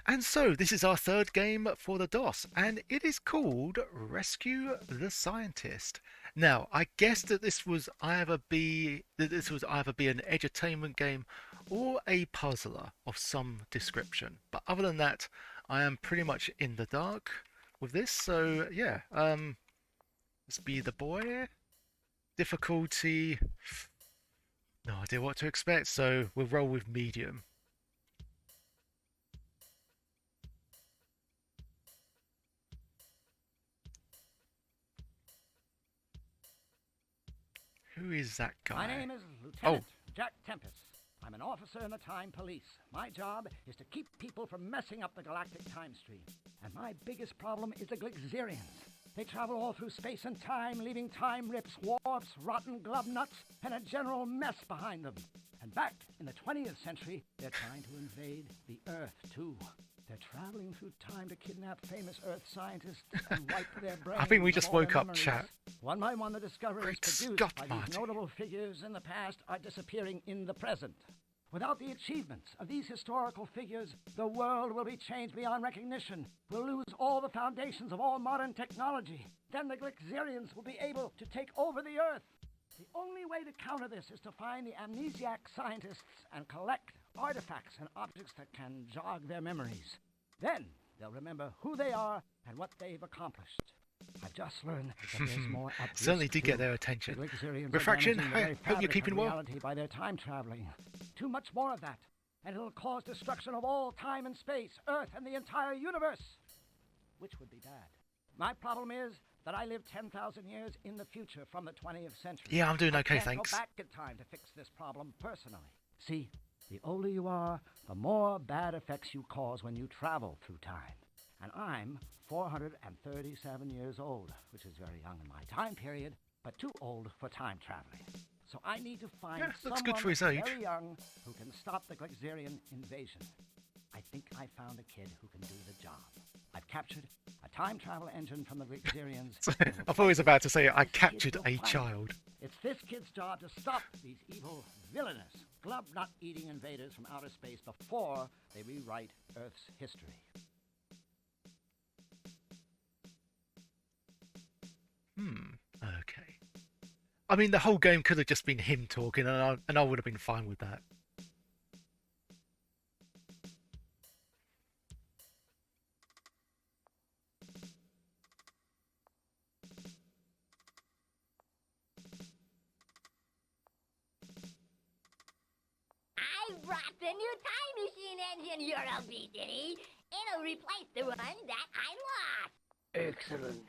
And so this is our third game for the DOS, and it is called Rescue the Scientist. Now, I guess that this was either be an edutainment game or a puzzler of some description. But other than that, I am pretty much in the dark with this. So yeah, let's be the boy. Difficulty, no idea what to expect. So we'll roll with medium. Who is that guy? My name is Oh, Lieutenant Jack Tempest. I'm an officer in the Time Police. My job is to keep people from messing up the galactic time stream. And my biggest problem is the Glixerians. They travel all through space and time, leaving time rips, warps, rotten glove nuts, and a general mess behind them. And back in the 20th century, they're trying to invade the Earth, too. They're traveling through time to kidnap famous Earth scientists and wipe their brains. I think we of just all their woke up, memories. chat. One by one, the discoveries Great produced Scott by Marty. these notable figures in the past are disappearing in the present. Without the achievements of these historical figures, the world will be changed beyond recognition. We'll lose all the foundations of all modern technology. Then the Glixerians will be able to take over the Earth. The only way to counter this is to find the amnesiac scientists and collect artifacts and objects that can jog their memories. Then they'll remember who they are and what they've accomplished. I've just learned that there's more at risk, Certainly did get too. their The attention. Glixerians Refraction, are damaging the very hope you're fabric keeping of well. reality by their time traveling. Too much more of that, and it'll cause destruction of all time and space, Earth, and the entire universe, which would be bad. My problem is that I live 10,000 years in the future from the 20th century. Yeah, I'm doing okay, I can't thanks. go back in time to fix this problem personally. See, the older you are, the more bad effects you cause when you travel through time. And I'm 437 years old, which is very young in my time period, but too old for time traveling. So I need to find Yeah, looks someone good for his age. very young who can stop the Glixerian invasion. I think I found a kid who can do the job. I've captured a time travel engine from the Glixerians. I thought he was about to say, I This kid captured will a find it. child. It's this kid's job to stop these evil, villainous, glove-nut-eating invaders from outer space before they rewrite Earth's history. Okay. I mean, the whole game could have just been him talking, and I would have been fine with that. I brought the new time machine engine, Euro Diddy. It'll replace the one that I lost. Excellent.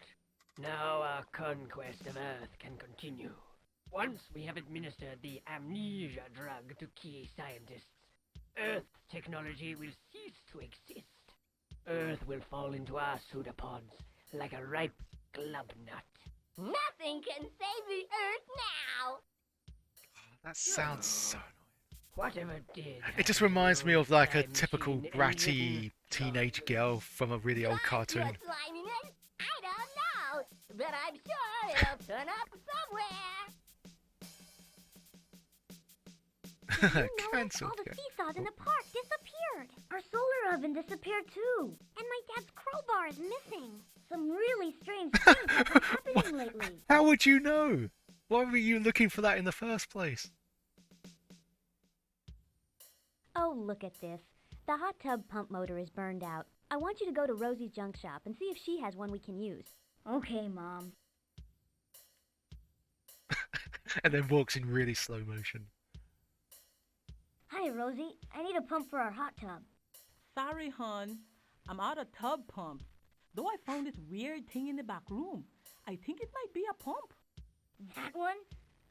Now our conquest of Earth can continue. Once we have administered the amnesia drug to key scientists, Earth technology will cease to exist. Earth will fall into our pseudopods like a ripe glove nut. Nothing can save the Earth now. That sounds so annoying. Whatever did. It just happen to reminds me the of like a time typical machine bratty engine? teenage girl from a really old What's cartoon. your sliminess? I don't know, but I'm sure it'll turn up somewhere. Cancelled. All the seesaws in the park disappeared. Our solar oven disappeared too. And my dad's crowbar is missing. Some really strange things have been happening lately. How would you know? Why were you looking for that in the first place? Oh, look at this. The hot tub pump motor is burned out. I want you to go to Rosie's junk shop and see if she has one we can use. Okay, Mom. And then walks in really slow motion. Hi, Rosie. I need a pump for our hot tub. Sorry, hon. I'm out of tub pumps. Though I found this weird thing in the back room. I think it might be a pump. That one?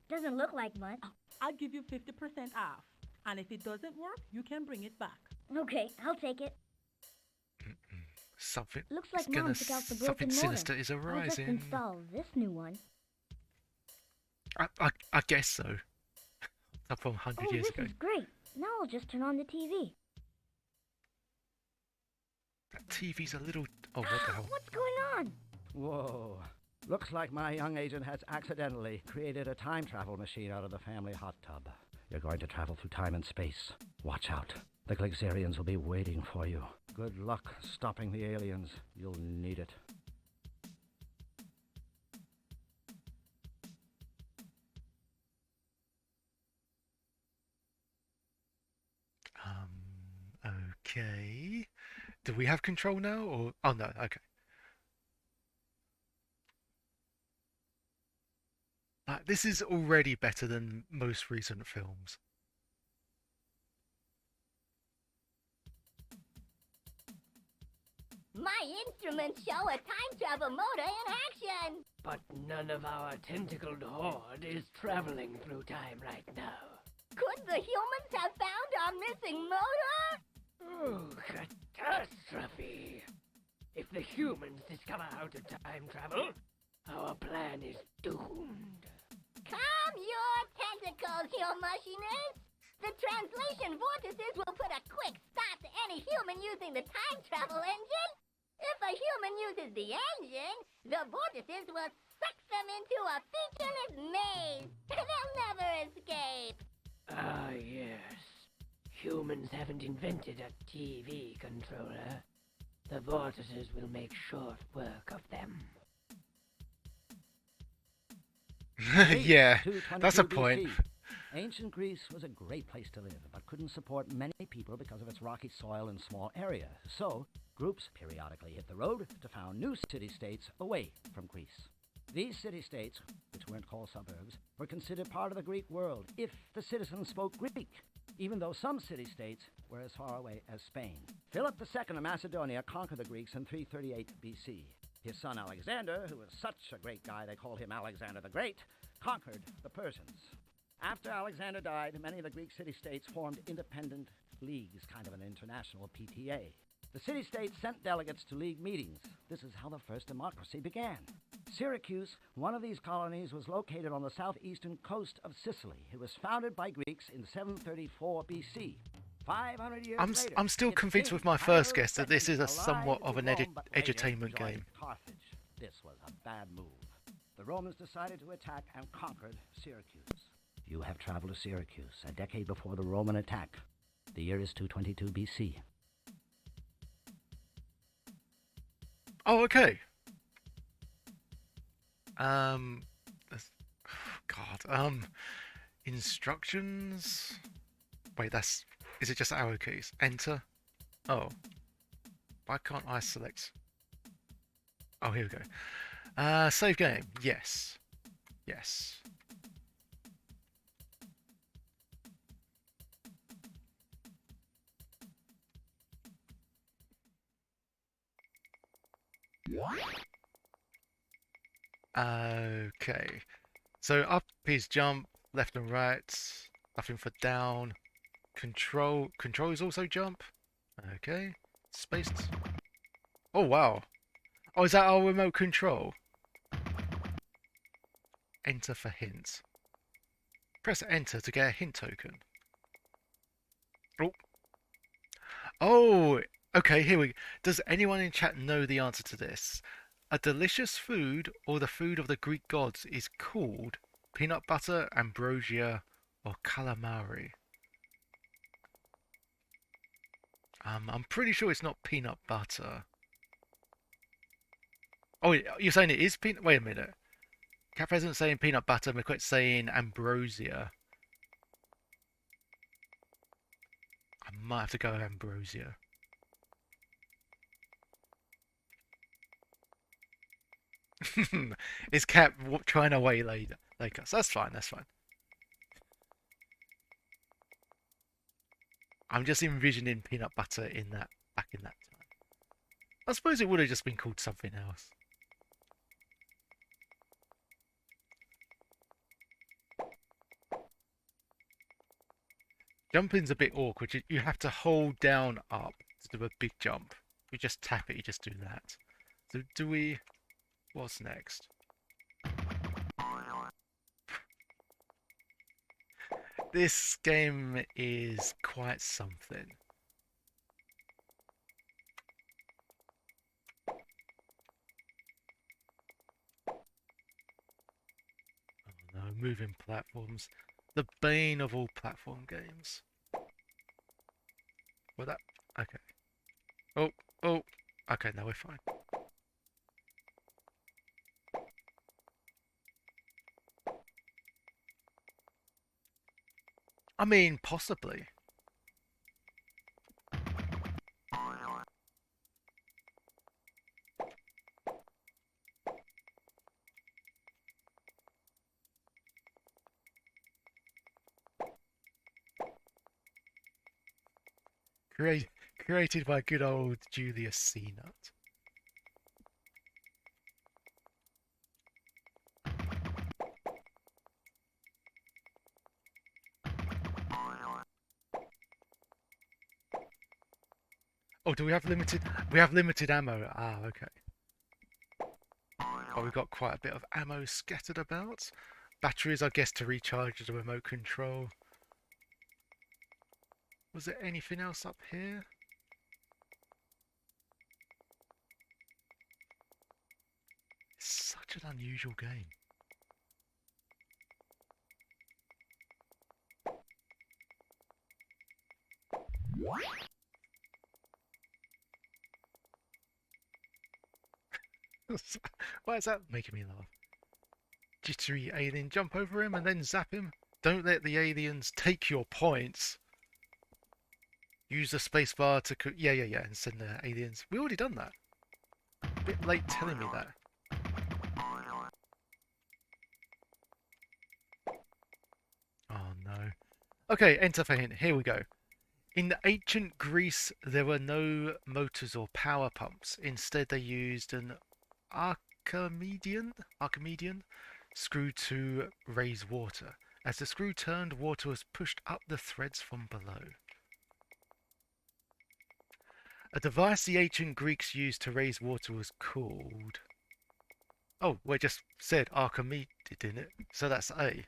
Doesn't look like much. I'll give you 50% off. And if it doesn't work, you can bring it back. Okay, I'll take it. Something. Looks like is gonna Mom took out the broken something motor. sinister is I'll just arising. install this new one. I guess so. Up from 100 Oh, years this ago. is great. Now I'll just turn on the TV. That TV's a little. Oh, what the hell? What's going on? Whoa. Looks like my young agent has accidentally created a time travel machine out of the family hot tub. You're going to travel through time and space. Watch out. The Glixerians will be waiting for you. Good luck stopping the aliens. You'll need it. Okay. Do we have control now, or... Oh, no, okay. This is already better than most recent films. My instruments show a time travel motor in action. But none of our tentacled horde is traveling through time right now. Could the humans have found our missing motor? Oh, catastrophe! If the humans discover how to time travel, our plan is doomed. Calm your tentacles, you machinists! The translation vortices will put a quick stop to any human using the time travel engine. If a human uses the engine, the vortices will suck them into a featureless maze. They'll never escape. Ah, yes. Humans haven't invented a TV controller. The vortices will make short work of them. Yeah, Greece, that's a 222 point. BC. Ancient Greece was a great place to live, but couldn't support many people because of its rocky soil and small area. So, groups periodically hit the road to found new city-states away from Greece. These city-states, which weren't called suburbs, were considered part of the Greek world if the citizens spoke Greek, even though some city-states were as far away as Spain. Philip II of Macedonia conquered the Greeks in 338 BC. His son Alexander, who was such a great guy they called him Alexander the Great, conquered the Persians. After Alexander died, many of the Greek city-states formed independent leagues, kind of an international PTA. The city-states sent delegates to league meetings. This is how the first democracy began. Syracuse, one of these colonies, was located on the southeastern coast of Sicily. It was founded by Greeks in 734 BC. 500 years later, I'm still its convinced king, with my Hannibal first guess that this is a allied somewhat of with an Rome, but later edutainment joined game. Carthage. This was a bad move. The Romans decided to attack and conquered Syracuse. You have traveled to Syracuse a decade before the Roman attack. The year is 222 BC. Oh, okay. Instructions. Wait, is it just arrow keys? Enter. Oh, why can't I select? Oh, here we go. Save game. Yes. Yes. Okay. So up is jump, left and right. Nothing for down. Control is also jump. Okay. Space. Oh wow. Oh, is that our remote control? Enter for hints. Press enter to get a hint token. Oh. Oh, okay, here we go. Does anyone in chat know the answer to this? A delicious food, or the food of the Greek gods, is called peanut butter, ambrosia, or calamari. I'm pretty sure it's not peanut butter. Oh, you're saying it is peanut? Wait a minute. Cat President's saying peanut butter, McQuitt's saying ambrosia. I might have to go with ambrosia. Is Cat trying to waylay us? That's fine, that's fine. I'm just envisioning peanut butter back in that time. I suppose it would have just been called something else. Jumping's a bit awkward. You have to hold down up to do a big jump. You just tap it, you just do that. So do we... What's next? This game is quite something. Oh no, moving platforms. The bane of all platform games. Well, that... Okay. Oh. Okay, now we're fine. I mean, possibly. Created by good old Julius C. Nut. Oh, do we have limited? We have limited ammo. Ah, okay. Oh, we've got quite a bit of ammo scattered about. Batteries, I guess, to recharge the remote control. Was there anything else up here? It's such an unusual game. Why is that making me laugh? Jittery alien, jump over him and then zap him. Don't let the aliens take your points. Use the spacebar to yeah, and send the aliens. We already done that. A bit late telling me that. Oh no. Okay, enter for hint. Here we go. In ancient Greece, there were no motors or power pumps. Instead, they used an Archimedean screw to raise water. As the screw turned, water was pushed up the threads from below. A device the ancient Greeks used to raise water was called... Oh, we just said Archimedes, didn't it? So that's A.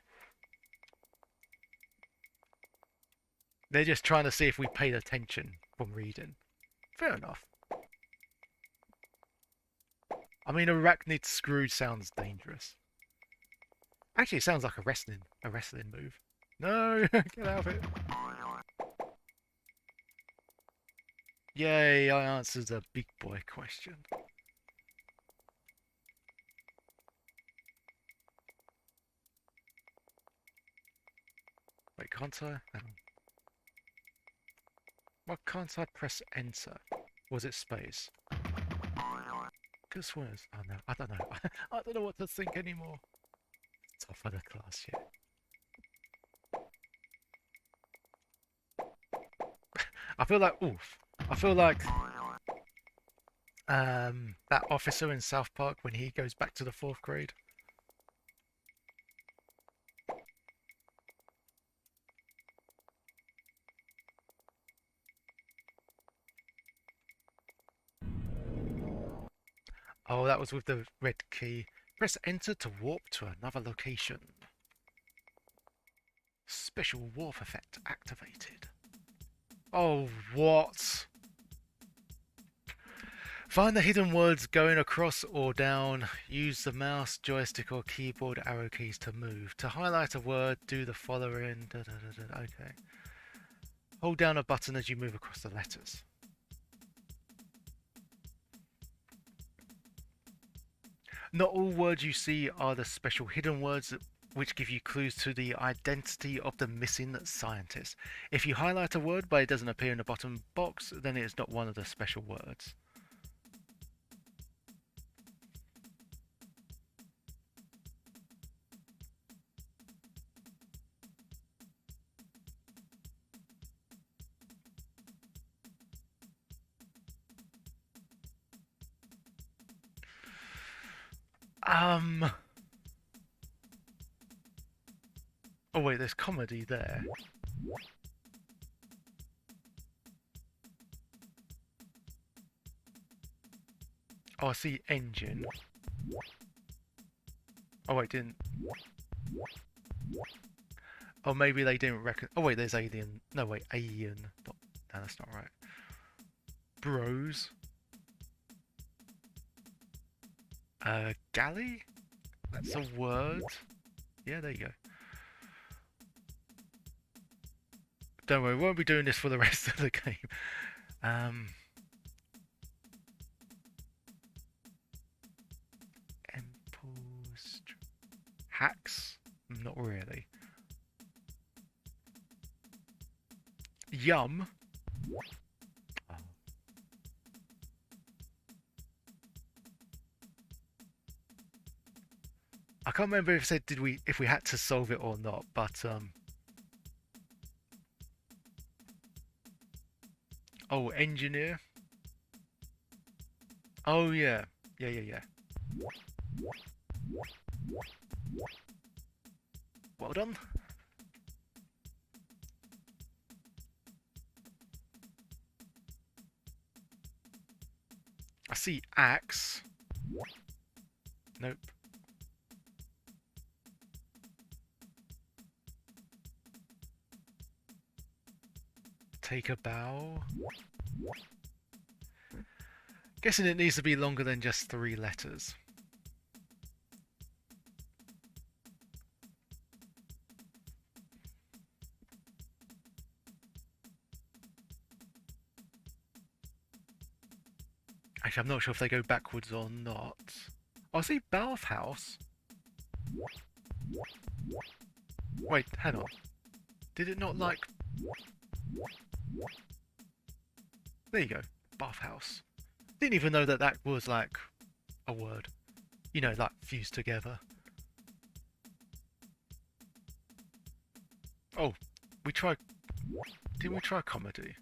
They're just trying to see if we paid attention from reading. Fair enough. I mean, arachnid screw sounds dangerous. Actually, it sounds like a wrestling move. No, get out of it. Yay, I answered a big boy question. Wait, can't I? Hang on. Why can't I press enter? Was it space? Good swears. Oh no, I don't know. I don't know what to think anymore. Top of the class yet. I feel like oof. I feel like that officer in South Park when he goes back to the 4th grade. Oh, that was with the red key. Press enter to warp to another location. Special warp effect activated. Oh, what? Find the hidden words going across or down. Use the mouse, joystick or keyboard arrow keys to move. To highlight a word, do the following. Okay. Hold down a button as you move across the letters. Not all words you see are the special hidden words which give you clues to the identity of the missing scientist. If you highlight a word but it doesn't appear in the bottom box, then it is not one of the special words. Oh wait, there's comedy there. Oh, I see engine. Oh wait, didn't... Oh, maybe they didn't reckon... Oh wait, there's alien... No wait, alien... No, that's not right. Bros. Galley? That's a word. Yeah, there you go. Don't worry, we won't be doing this for the rest of the game. Axe? Not really. Yum. Oh. I can't remember if it said if we had to solve it or not, but oh, engineer. Oh yeah. Yeah. Well done. I see axe. Nope. Take a bow. Guessing it needs to be longer than just 3 letters. Actually, I'm not sure if they go backwards or not. Oh, I see bathhouse. Wait, hang on. Did it not like... There you go. Bathhouse. Didn't even know that that was like a word. You know, like fused together. Oh, we tried... Didn't we try comedy?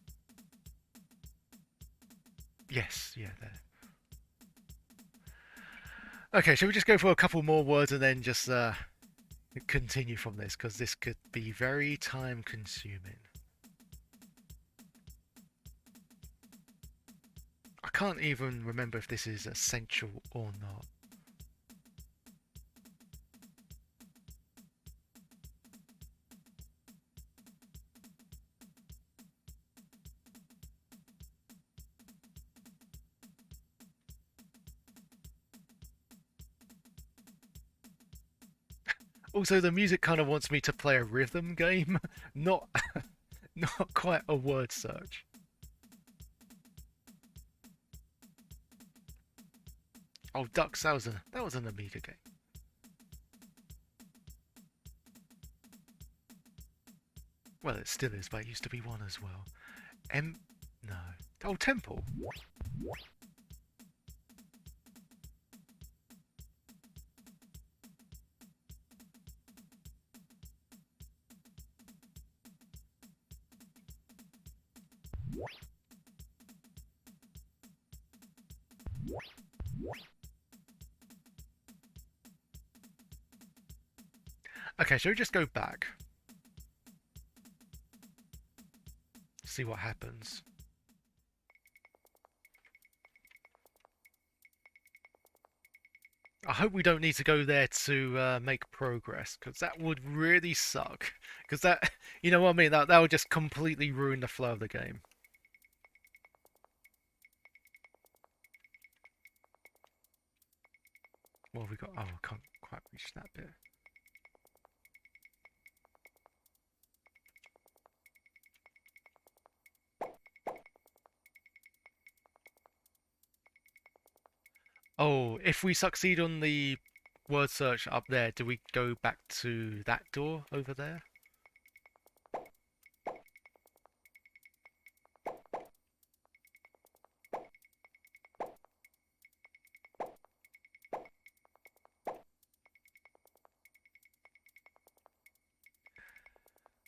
Yes, yeah, there. Okay, shall we just go for a couple more words and then just continue from this? Because this could be very time consuming. I can't even remember if this is essential or not. Also, the music kind of wants me to play a rhythm game, not not quite a word search. Oh, Ducks, that was an Amiga game. Well, it still is, but it used to be one as well. No. Oh, Temple. Okay, shall we just go back? See what happens. I hope we don't need to go there to make progress, because that would really suck. Because that, you know what I mean? That would just completely ruin the flow of the game. What have we got? Oh, I can't quite reach that bit. Oh, if we succeed on the word search up there, do we go back to that door over there?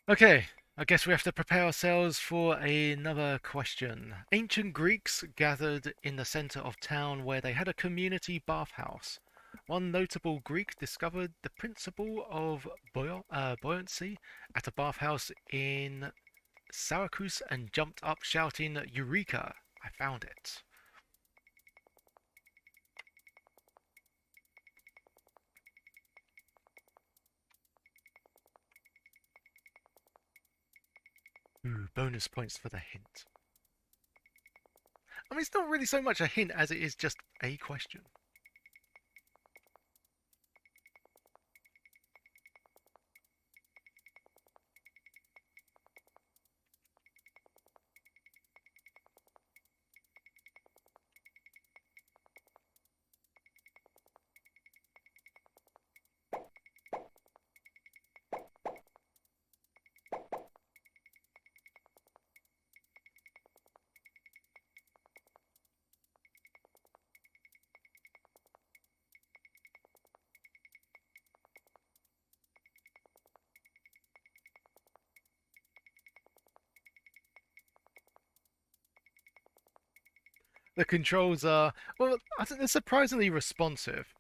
Okay, I guess we have to prepare ourselves for another question. Ancient Greeks gathered in the center of town where they had a community bathhouse. One notable Greek discovered the principle of buoyancy at a bathhouse in Syracuse and jumped up shouting, "Eureka! I found it." Ooh, bonus points for the hint. I mean, it's not really so much a hint as it is just a question. The controls are, well, I think they're surprisingly responsive,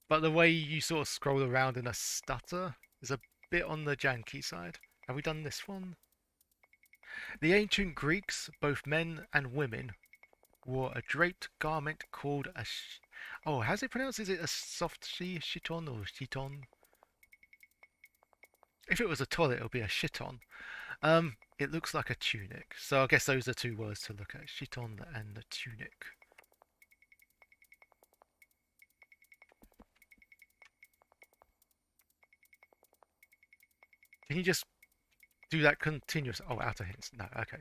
but the way you sort of scroll around in a stutter is a bit on the janky side. Have we done this one? The ancient Greeks, both men and women, wore a draped garment called a oh, how's it pronounced? Is it a soft chiton or chiton? If it was a toilet, it would be a chiton. It looks like a tunic. So I guess those are two words to look at: chiton and the tunic. Can you just do that continuous? Oh, outer hints. No, okay.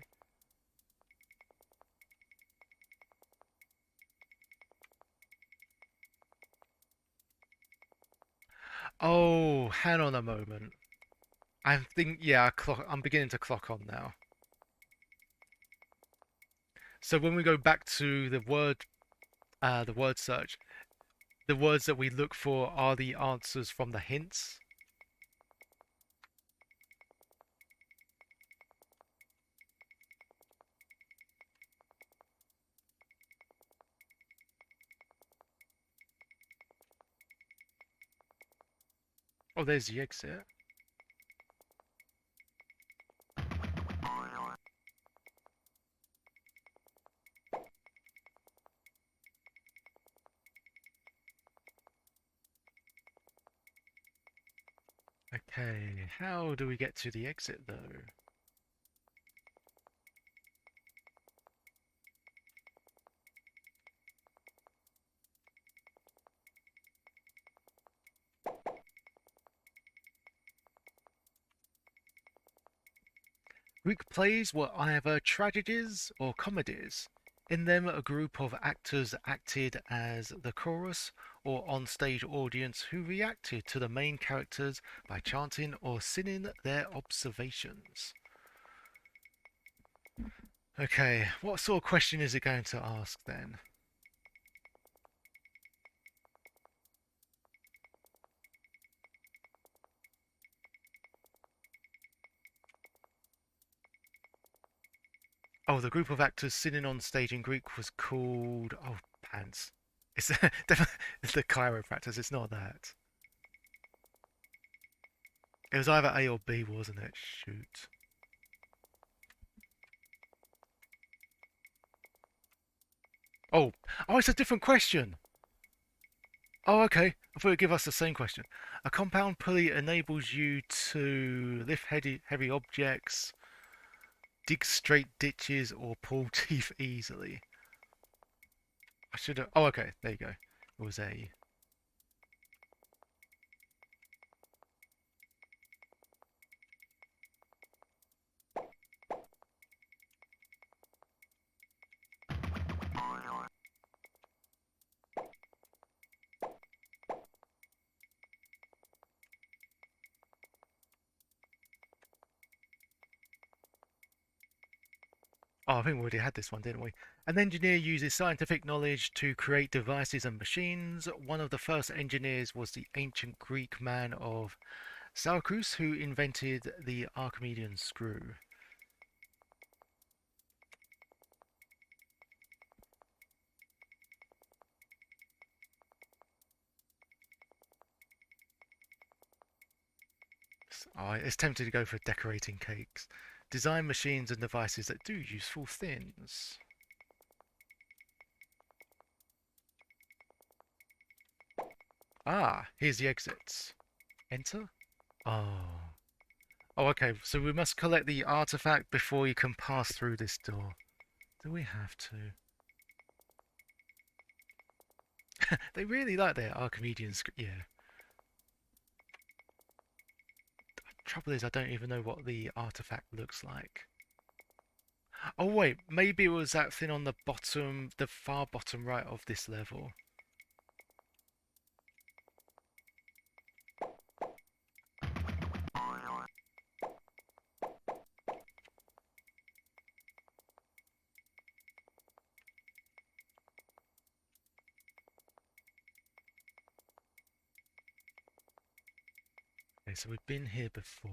Oh, hang on a moment. I think, yeah, I'm beginning to clock on now. So when we go back to the word search, the words that we look for are the answers from the hints. Oh, there's the exit. Okay, how do we get to the exit though? Greek plays were either tragedies or comedies. In them, a group of actors acted as the chorus or on-stage audience who reacted to the main characters by chanting or singing their observations. Okay, what sort of question is it going to ask then? Oh, the group of actors singing on stage in Greek was called... Oh, pants. It's definitely the chiropractors, it's not that. It was either A or B, wasn't it? Shoot. Oh, oh, it's a different question. Oh, okay. I thought it'd give us the same question. A compound pulley enables you to lift heavy objects, dig straight ditches, or pull teeth easily. I should have... Oh, okay. There you go. It was A. Oh, I think we already had this one, didn't we? An engineer uses scientific knowledge to create devices and machines. One of the first engineers was the ancient Greek man of Syracuse who invented the Archimedean screw. Oh, it's tempting to go for decorating cakes. Design machines and devices that do useful things. Ah, here's the exits. Enter? Oh. Oh, okay, so we must collect the artifact before you can pass through this door. Do we have to? They really like their Archimedean script. Yeah. Trouble is, I don't even know what the artifact looks like. Oh wait, maybe it was that thing on the bottom, the far bottom right of this level. Okay, so we've been here before.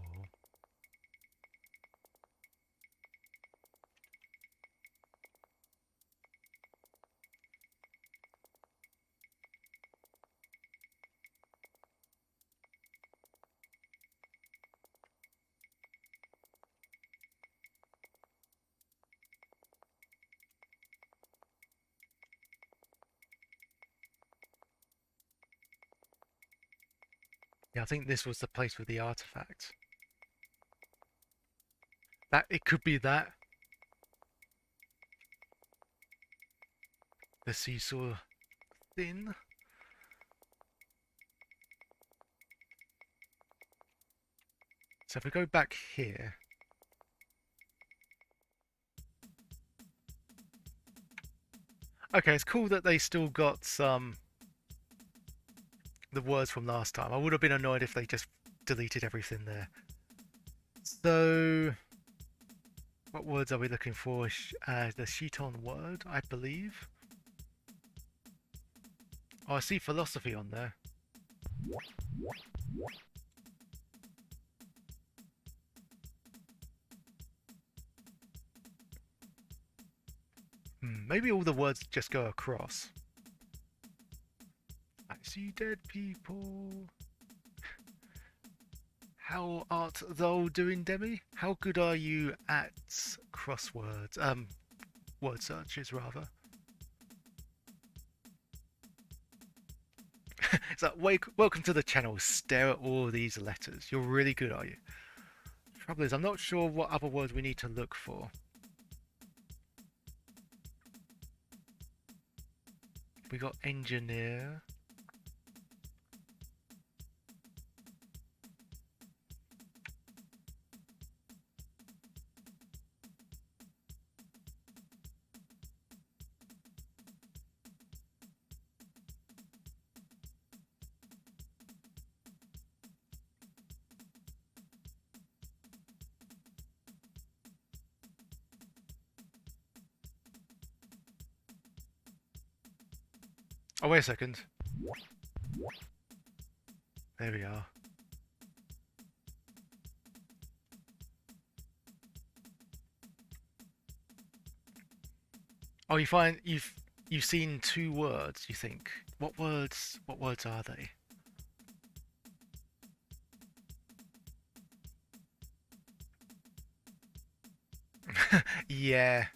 Yeah, I think this was the place with the artifact. That it could be that. The seesaw thin. So if we go back here. Okay, it's cool that they still got some the words from last time. I would have been annoyed if they just deleted everything there. So what words are we looking for? The Sheeton word, I believe. Oh, I see philosophy on there. Maybe all the words just go across. I see dead people. How art thou doing, Demi? How good are you at crosswords? Word searches, rather. It's like, welcome to the channel. Stare at all these letters. You're really good, are you? Trouble is, I'm not sure what other words we need to look for. We got engineer. Oh, wait a second. There we are. Oh, you've seen two words, you think. What words are they? Yeah.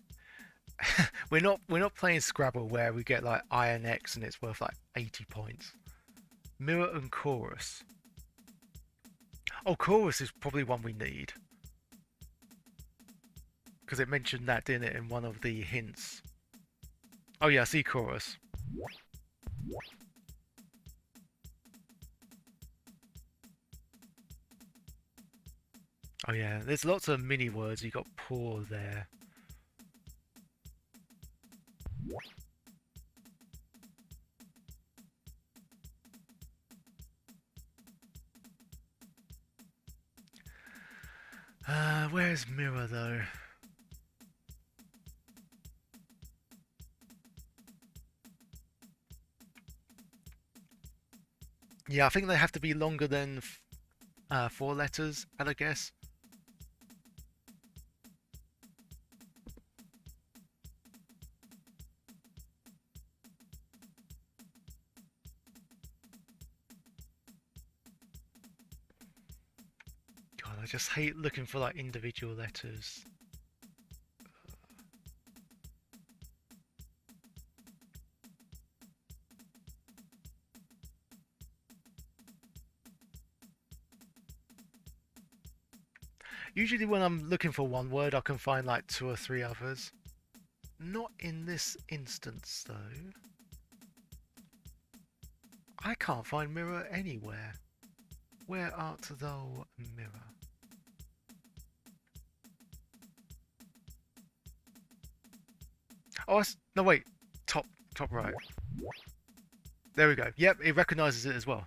we're not playing Scrabble where we get like Iron X and it's worth like 80 points. Mirror and chorus. Oh, chorus is probably one we need. Because it mentioned that, didn't it, in one of the hints. Oh yeah, I see chorus. Oh yeah, there's lots of mini words. You got poor there. Where's mirror though? Yeah, I think they have to be longer than 4 letters, I'd guess. God, I just hate looking for like individual letters. Usually when I'm looking for one word, I can find like 2 or 3 others. Not in this instance, though. I can't find mirror anywhere. Where art thou, mirror? Oh, no, wait. Top right. There we go. Yep, it recognises it as well.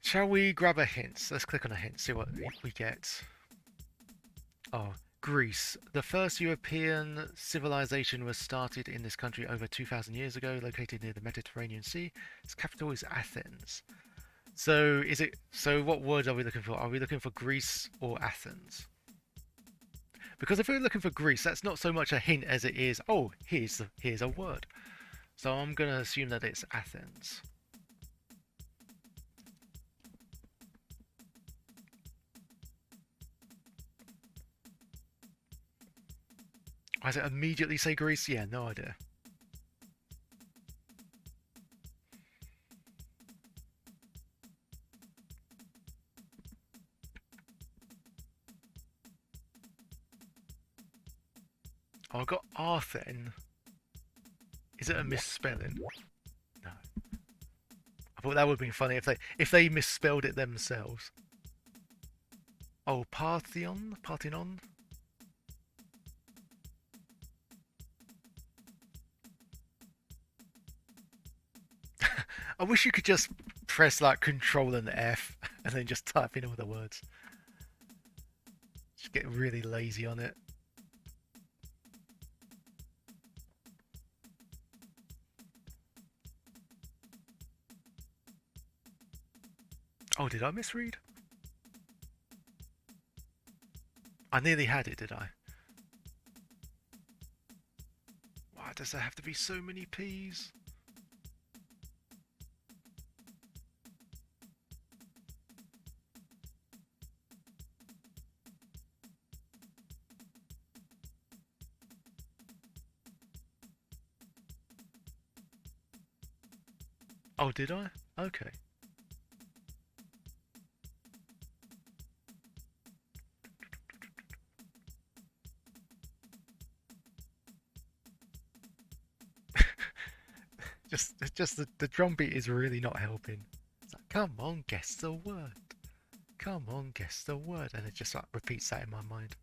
Shall we grab a hint? Let's click on a hint, see what we get. Oh, Greece. The first European civilization was started in this country over 2,000 years ago, located near the Mediterranean Sea. Its capital is Athens. So what word are we looking for? Are we looking for Greece or Athens? Because if we're looking for Greece, that's not so much a hint as it is, oh, here's a word. So I'm going to assume that it's Athens. Why does it immediately say Greece? Yeah, no idea. Oh, I got Arthen. Is it a misspelling? No. I thought that would have been funny if they misspelled it themselves. Oh, Parthenon? Parthenon? I wish you could just press like Control and F and then just type in all the words. Just get really lazy on it. Oh, did I misread? I nearly had it, did I? Why does there have to be so many P's? Oh, did I? Okay. just the drum beat is really not helping. It's like, come on, guess the word. Come on, guess the word, and it just like repeats that in my mind.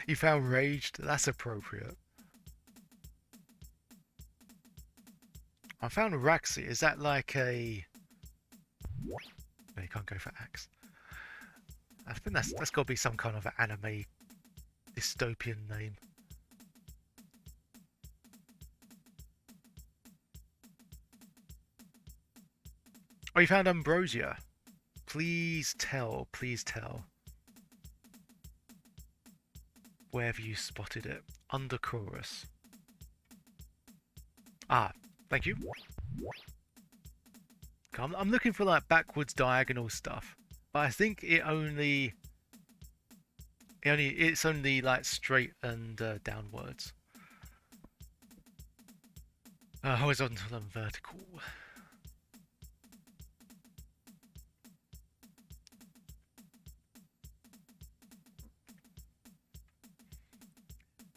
You found raged? That's appropriate. I found Raxi. Is that like a... No, you can't go for axe. I think that's got to be some kind of anime dystopian name. Oh, you found Ambrosia. Please tell, please tell. Where have you spotted it? Under chorus. Ah, thank you. I'm looking for like backwards diagonal stuff, but I think it's only like straight and downwards. Horizontal and vertical.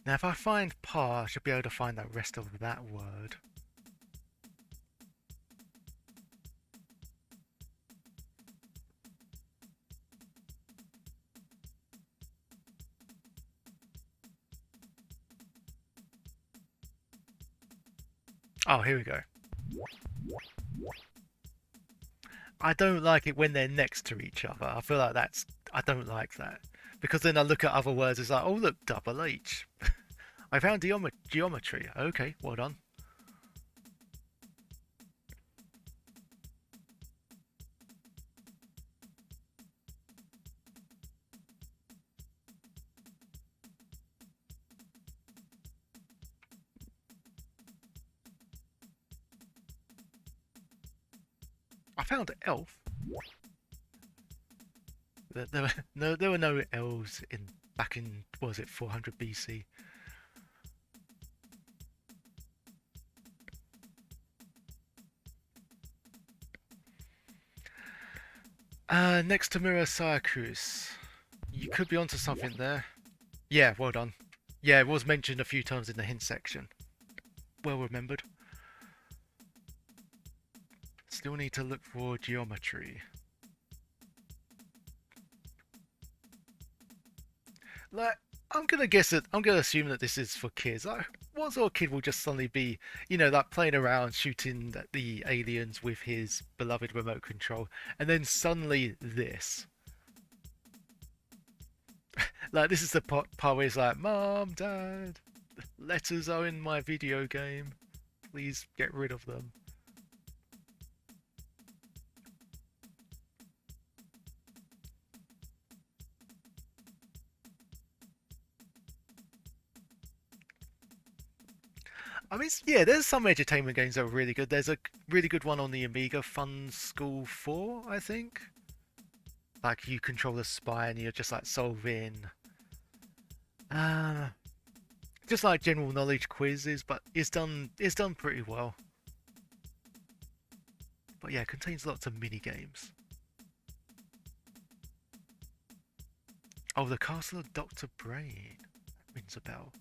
Now if I find par, I should be able to find the rest of that word. Oh, here we go. I don't like it when they're next to each other. I feel like I don't like that. Because then I look at other words, it's like, oh look, double H. I found geometry. Okay, well done. I found elf. There were no elves back in, what was it, 400 BC. Next to Mirror Syracuse. You could be onto something there. Yeah, well done. Yeah, it was mentioned a few times in the hint section. Well remembered. Still need to look for geometry. Like, I'm gonna assume that this is for kids. Like, what sort of kid will just suddenly be, like playing around shooting at the aliens with his beloved remote control, and then suddenly this. Like, this is the part where he's like, Mom, Dad, letters are in my video game. Please get rid of them. I mean, yeah, there's some entertainment games that are really good. There's a really good one on the Amiga, Fun School 4, I think. Like you control a spy and you're just like solving, uh, just like general knowledge quizzes, but it's done pretty well. But yeah, it contains lots of mini games. Oh, the Castle of Dr. Brain. That rings a bell.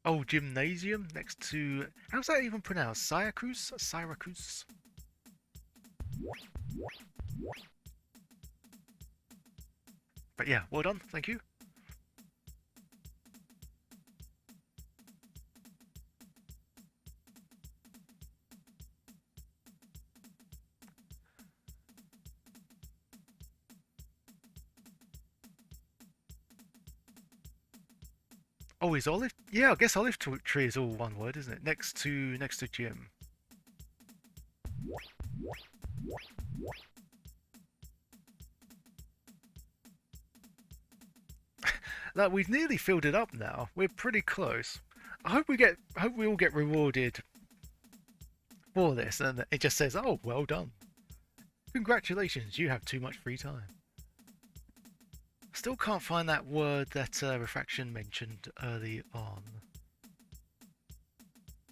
Oh, Gymnasium next to... How's that even pronounced? Syracuse? Syracuse? But yeah, well done. Thank you. Oh, is olive? Yeah, I guess olive tree is all one word, isn't it? Next to gym. Like we've nearly filled it up now. We're pretty close. Hope we all get rewarded for this, and it just says, "Oh, well done. Congratulations, you have too much free time." Still can't find that word that Refraction mentioned early on.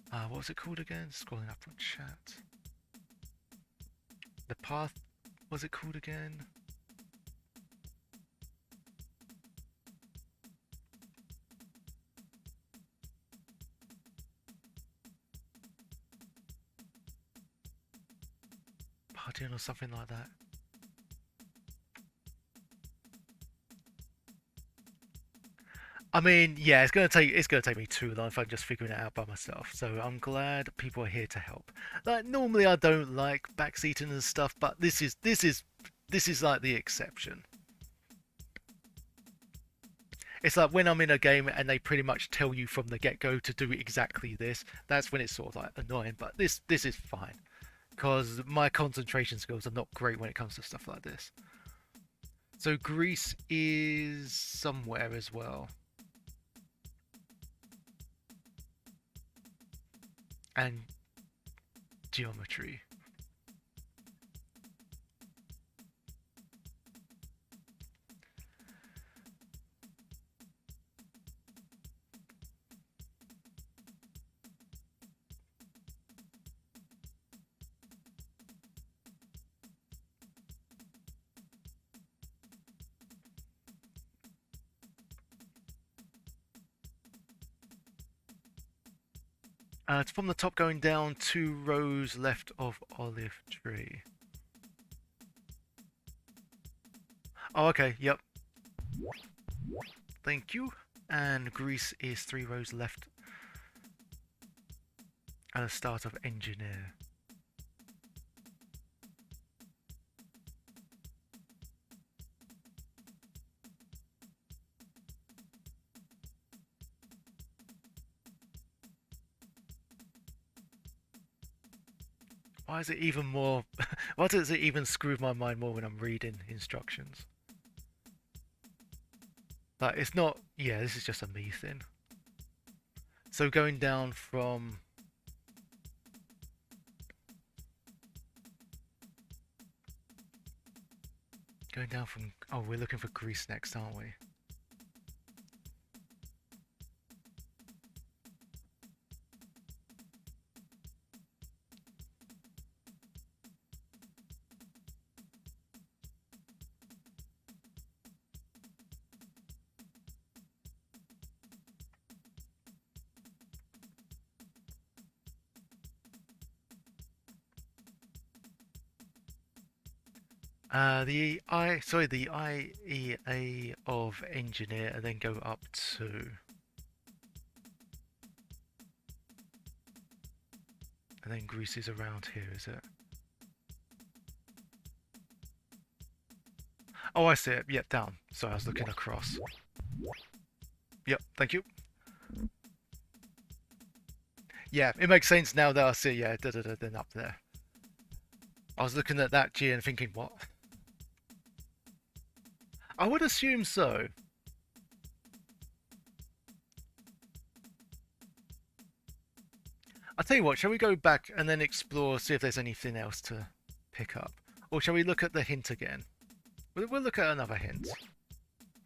What was it called again? Scrolling up on chat. The path, what was it called again? Partying or something like that. I mean, yeah, it's gonna take me too long if I'm just figuring it out by myself. So I'm glad people are here to help. Like normally I don't like backseating and stuff, but this is like the exception. It's like when I'm in a game and they pretty much tell you from the get-go to do exactly this. That's when it's sort of like annoying. But this is fine because my concentration skills are not great when it comes to stuff like this. So Greece is somewhere as well. And geometry. It's from the top going down 2 rows left of olive tree. Oh, okay, yep. Thank you. And Greece is 3 rows left at the start of engineer. Why is it even more... Why does it even screw my mind more when I'm reading instructions? Like, it's not... Yeah, this is just a me thing. So going down from... Going down from... Oh, we're looking for Greece next, aren't we? The IEA of engineer, and then go up to, and then Greece is around here, is it? Oh, I see it. Yep, down. So I was looking across. Yep, thank you. Yeah, it makes sense now that I see. Yeah, then up there. I was looking at that G and thinking, what? I would assume so. I'll tell you what, shall we go back and then explore, see if there's anything else to pick up? Or shall we look at the hint again? We'll look at another hint.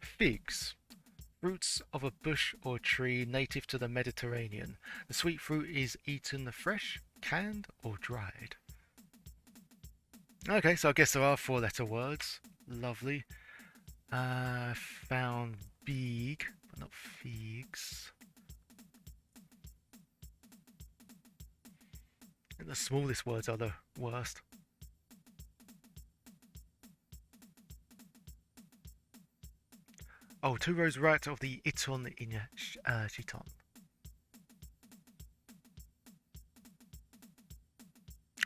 Figs. Fruits of a bush or tree native to the Mediterranean. The sweet fruit is eaten fresh, canned, or dried. Okay, so I guess there are 4-letter words. Lovely. Found big, but not figs. And the smallest words are the worst. Oh, 2 rows right of the iton in shiton.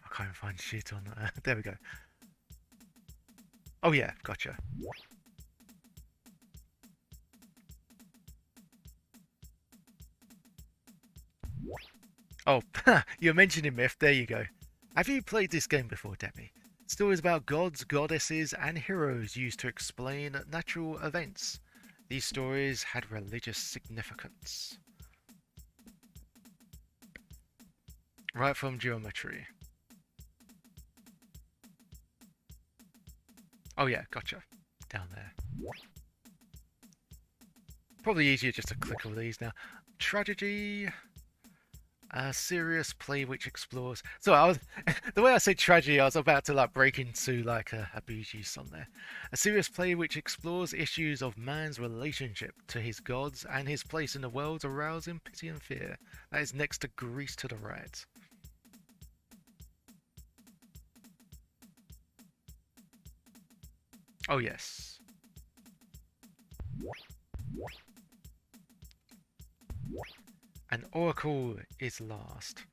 I can't find shit on there we go. Oh yeah, gotcha. Oh, you're mentioning myth, there you go. Have you played this game before, Demi? Stories about gods, goddesses, and heroes used to explain natural events. These stories had religious significance. Right from geometry. Oh yeah, gotcha. Down there. Probably easier just to click all these now. Tragedy. A serious play which explores. So I was, the way I said tragedy, I was about to like break into like a Bee Gees song there. A serious play which explores issues of man's relationship to his gods and his place in the world, arousing pity and fear. That is next to Grease to the right. Oh yes. An oracle is last.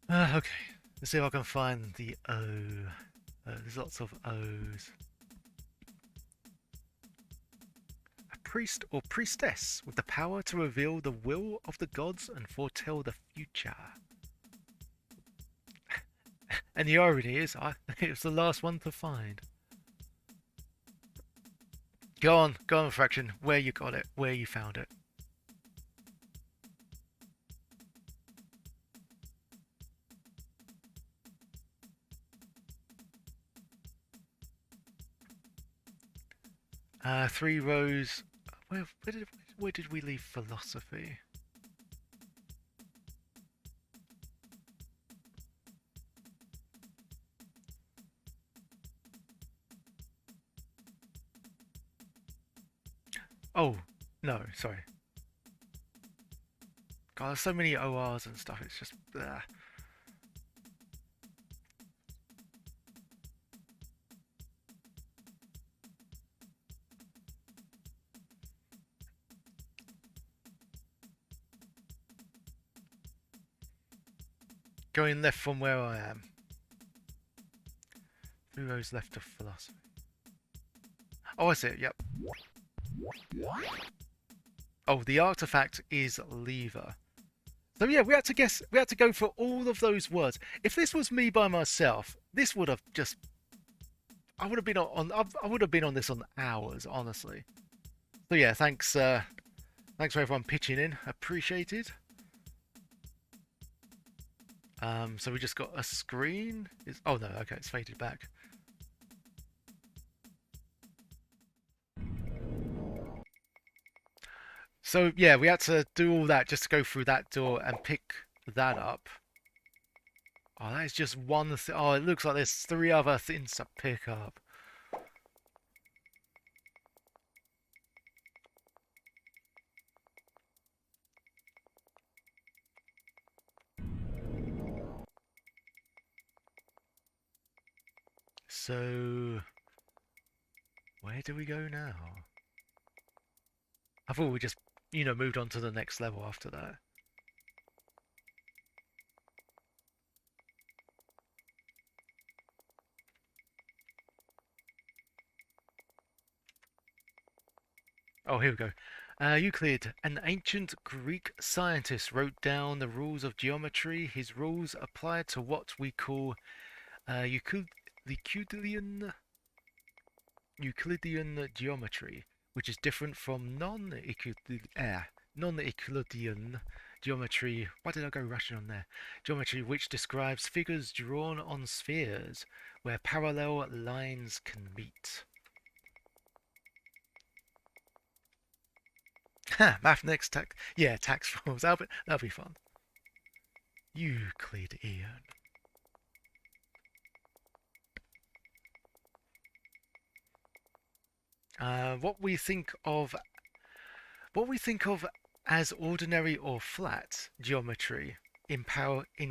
Okay, let's see if I can find the O. There's lots of O's. A priest or priestess with the power to reveal the will of the gods and foretell the future. And the irony is, it was the last one to find. Go on, Fraction. Where you got it, where you found it. Three rows. Where did we leave philosophy? Oh, no, sorry. God, there's so many ORs and stuff, it's just... Going left from where I am. 3 rows left of philosophy. Oh, I see it, yep. Oh, the artifact is lever. So yeah, we had to go for all of those words. If this was me by myself, this would have just... I would have been on this on hours, honestly. So yeah, thanks for everyone pitching in. Appreciated. So we just got a screen. Oh no, okay, it's faded back. So yeah, we had to do all that just to go through that door and pick that up. Oh, that is just one thing. Oh, it looks like there's 3 other things to pick up. So, where do we go now? I thought we just, moved on to the next level after that. Oh, here we go. Euclid, an ancient Greek scientist, wrote down the rules of geometry. His rules applied to what we call Euclidean geometry, which is different from non-Euclidean geometry. Why did I go Russian on there? Geometry, which describes figures drawn on spheres where parallel lines can meet. Ha! Math next tax. Yeah, tax rules. That'll be fun. Euclidean. What we think of as ordinary or flat geometry in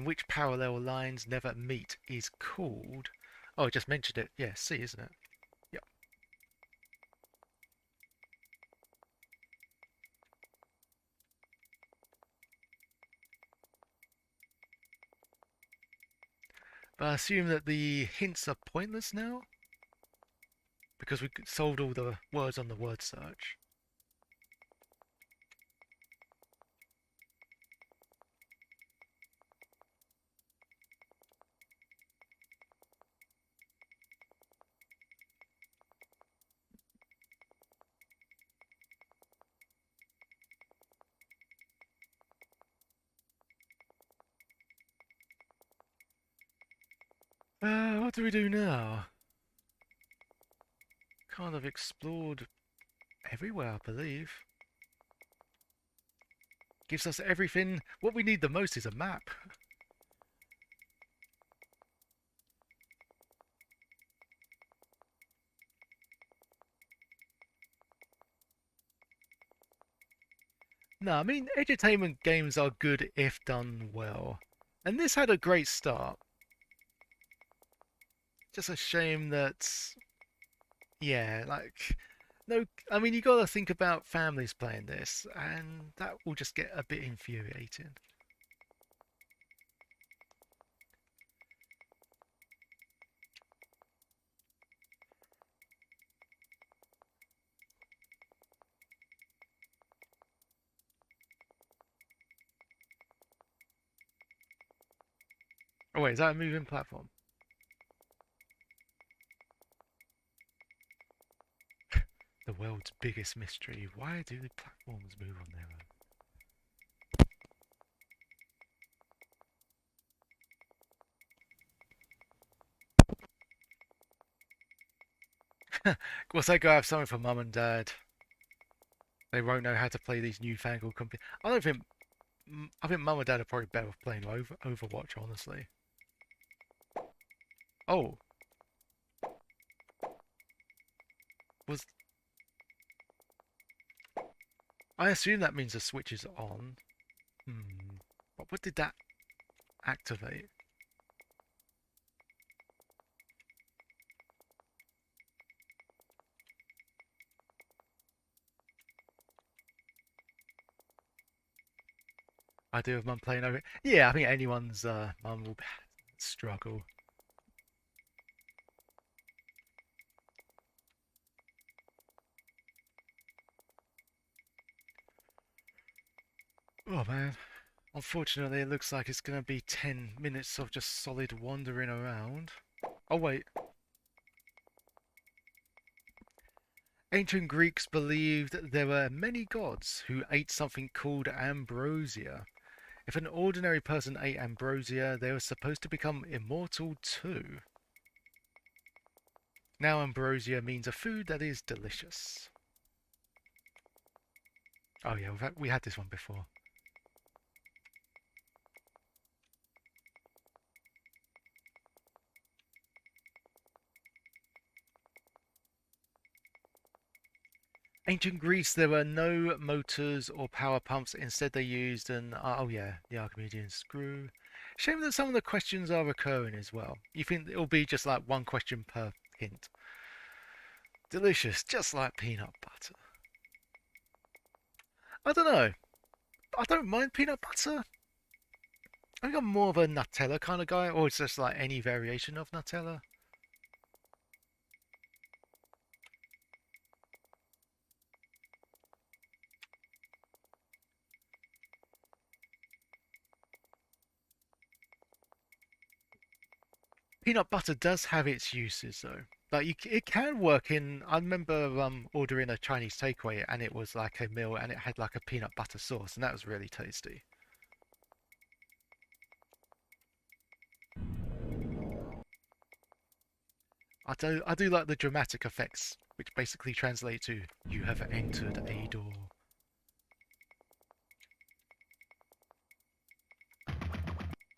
which parallel lines never meet is called. Oh, I just mentioned it. Yeah, C, isn't it? Yep. But I assume that the hints are pointless now because we solved all the words on the word search. What do we do now? Kind of explored everywhere, I believe. Gives us everything. What we need the most is a map. No, I mean, edutainment games are good if done well. And this had a great start. Just a shame that, yeah, like, no, I mean, you gotta think about families playing this, and that will just get a bit infuriating. Oh wait, is that a moving platform? The world's biggest mystery. Why do the platforms move on their own? Of course, I go have something for mum and dad. They won't know how to play these newfangled computers. I think mum and dad are probably better off playing Overwatch, honestly. Oh, was I assume that means the switch is on. But what did that activate? I do have mum playing over. Yeah, I think anyone's mum will struggle. Oh man. Unfortunately, it looks like it's going to be 10 minutes of just solid wandering around. Oh wait. Ancient Greeks believed there were many gods who ate something called ambrosia. If an ordinary person ate ambrosia, they were supposed to become immortal too. Now ambrosia means a food that is delicious. Oh yeah, we had this one before. Ancient Greece, there were no motors or power pumps. Instead, they used an oh yeah, the Archimedean screw. Shame that some of the questions are recurring as well. You think it'll be just like one question per hint. Delicious, just like peanut butter. I don't know. I don't mind peanut butter. I think I'm more of a Nutella kind of guy, or it's just like any variation of Nutella. Peanut butter does have its uses though. Like it can work in. I remember ordering a Chinese takeaway and it was like a meal and it had like a peanut butter sauce and that was really tasty. I do like the dramatic effects, which basically translate to "You have entered a door."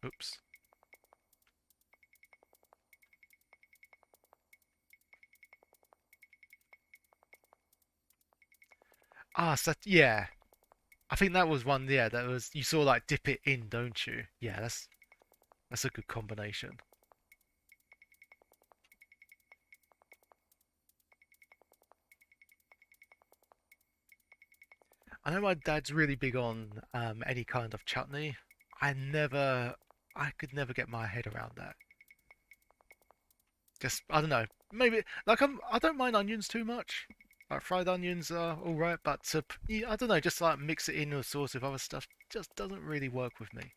Oops. So yeah, I think that was one. Yeah, that was you saw like dip it in, don't you? Yeah, that's a good combination. I know my dad's really big on any kind of chutney. I never, I could never get my head around that. Just I don't know. Maybe like I don't mind onions too much. Like fried onions are all right, but yeah, I don't know. Just like mix it in with sauce with other stuff just doesn't really work with me.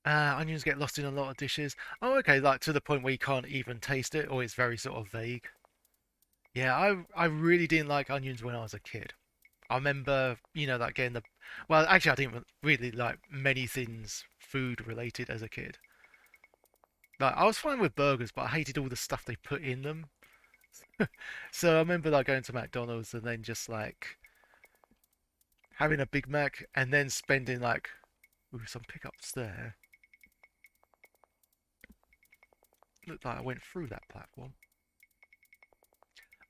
Onions get lost in a lot of dishes. Oh, okay, like to the point where you can't even taste it, or it's very sort of vague. Yeah, I really didn't like onions when I was a kid. I remember, like getting the. Well, actually, I didn't really like many things food related as a kid. Like, I was fine with burgers, but I hated all the stuff they put in them. So I remember like going to McDonald's and then just like having a Big Mac and then spending like, ooh, some pickups there. Looked like I went through that platform.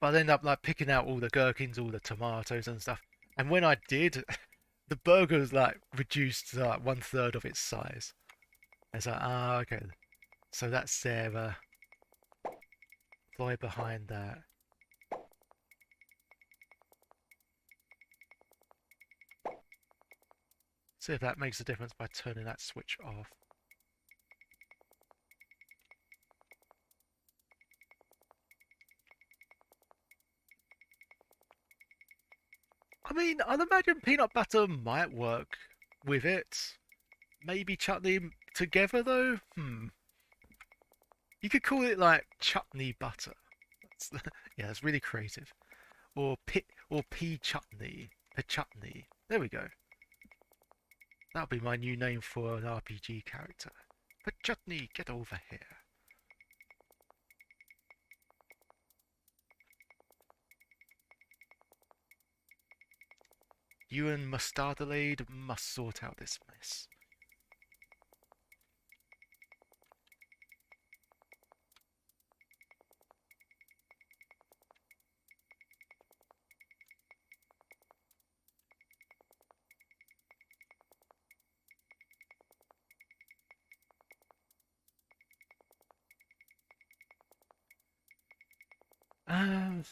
But I ended up like picking out all the gherkins, all the tomatoes and stuff. And when I did, the burger was like reduced to like one third of its size. It's like, okay. So that's their ploy behind that. See if that makes a difference by turning that switch off. I mean, I'd imagine peanut butter might work with it. Maybe chutney together though? You could call it like chutney butter. Yeah, that's really creative. Or pea chutney. A chutney. There we go. That'll be my new name for an RPG character. But chutney, get over here. You and Mustardalade must sort out this mess. Um,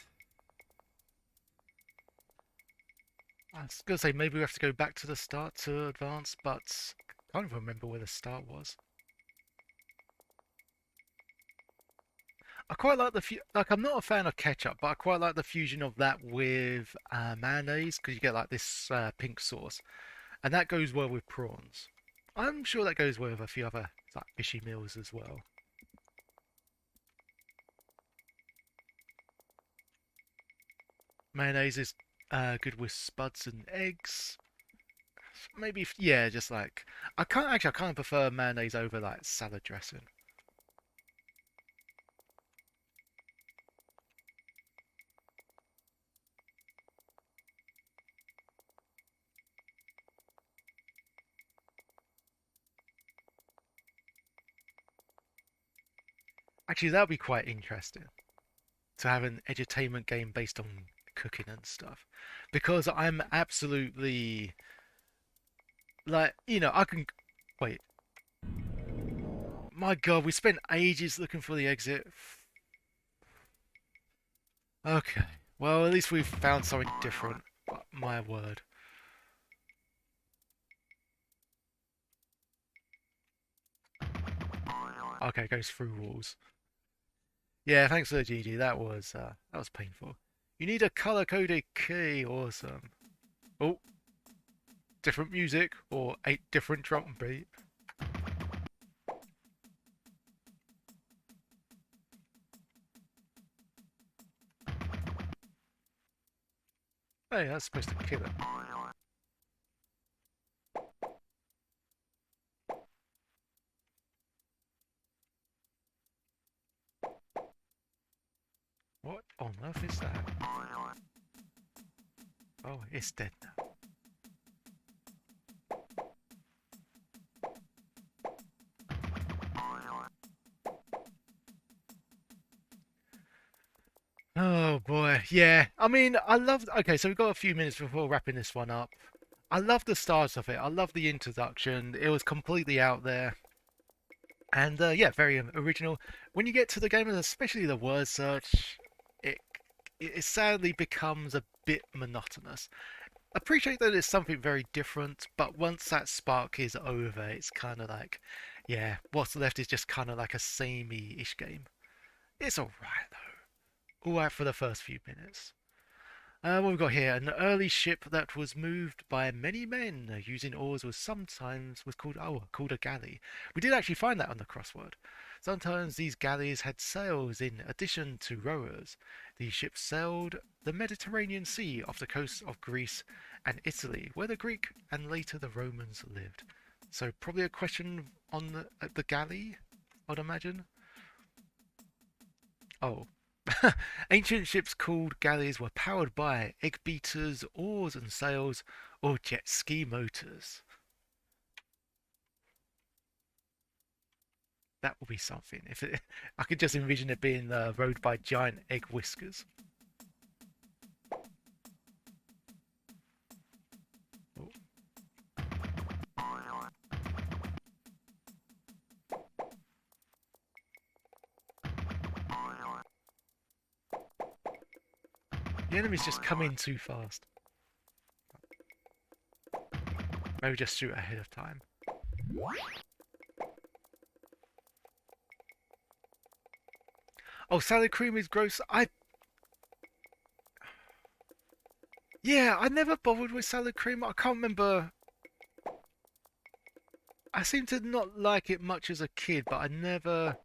I was gonna say maybe we have to go back to the start to advance, but I can't even remember where the start was. I quite like like I'm not a fan of ketchup, but I quite like the fusion of that with mayonnaise because you get like this pink sauce, and that goes well with prawns. I'm sure that goes well with a few other like fishy meals as well. Mayonnaise is good with spuds and eggs. Maybe yeah, just like I kind of prefer mayonnaise over like salad dressing. Actually, that would be quite interesting to have an edutainment game based on cooking and stuff, because I'm absolutely like I can wait. My God, we spent ages looking for the exit. Okay. Well, at least we've found something different. My word. Okay, goes through walls. Yeah, thanks for the GG. That was painful. You need a color-coded key. Awesome. Oh, different music or 8 different drum beat. Hey, that's supposed to kill it. What on earth is that? Oh, it's dead now. Oh boy, yeah. I mean, I love. Okay, so we've got a few minutes before wrapping this one up. I love the start of it. I love the introduction. It was completely out there, and yeah, very original. When you get to the game, and especially the word search, it it sadly becomes a bit monotonous. Appreciate that it's something very different, but once that spark is over, it's kind of like, yeah, what's left is just kind of like a samey-ish game. It's alright though. Alright for the first few minutes. What we've got here, an early ship that was moved by many men using oars was called a galley. We did actually find that on the crossword. Sometimes these galleys had sails in addition to rowers. These ships sailed the Mediterranean Sea off the coasts of Greece and Italy, where the Greek and later the Romans lived. So probably a question on the galley, I'd imagine. Oh. Ancient ships called galleys were powered by egg beaters, oars and sails, or jet ski motors. That would be something. If it, I could just envision it being rowed by giant egg whiskers. Oh. The enemies just come in too fast. Maybe just shoot ahead of time. Oh, salad cream is gross. Yeah, I never bothered with salad cream. I can't remember. I seem to not like it much as a kid, but I never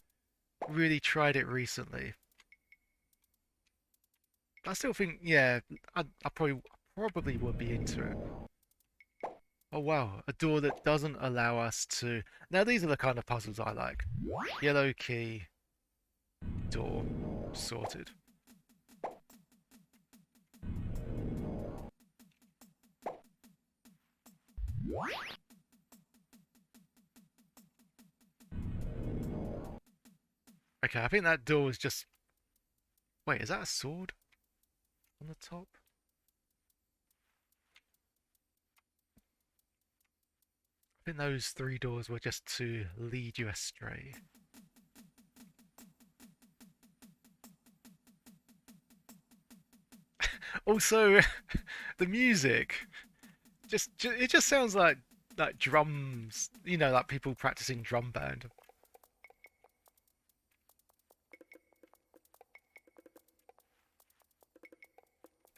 really tried it recently. I still think, yeah, I probably would be into it. Oh wow, a door that doesn't allow us to. Now these are the kind of puzzles I like. Yellow key, door, sorted. Okay, I think that door was just. Wait, is that a sword on the top? I think those 3 doors were just to lead you astray. Also, the music it just sounds like drums, like people practicing drum band.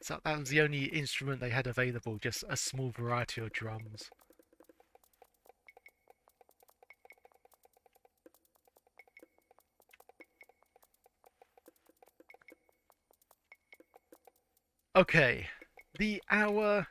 So that was the only instrument they had available, just a small variety of drums. Okay, the hour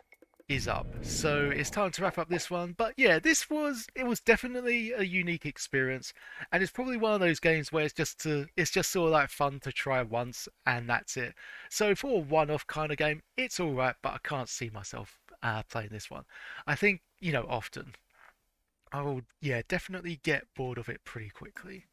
is up, so it's time to wrap up this one. But yeah, it was definitely a unique experience, and it's probably one of those games where it's just sort of like fun to try once, and that's it. So for a one-off kind of game, it's all right, but I can't see myself playing this one. I think often I will, yeah, definitely get bored of it pretty quickly.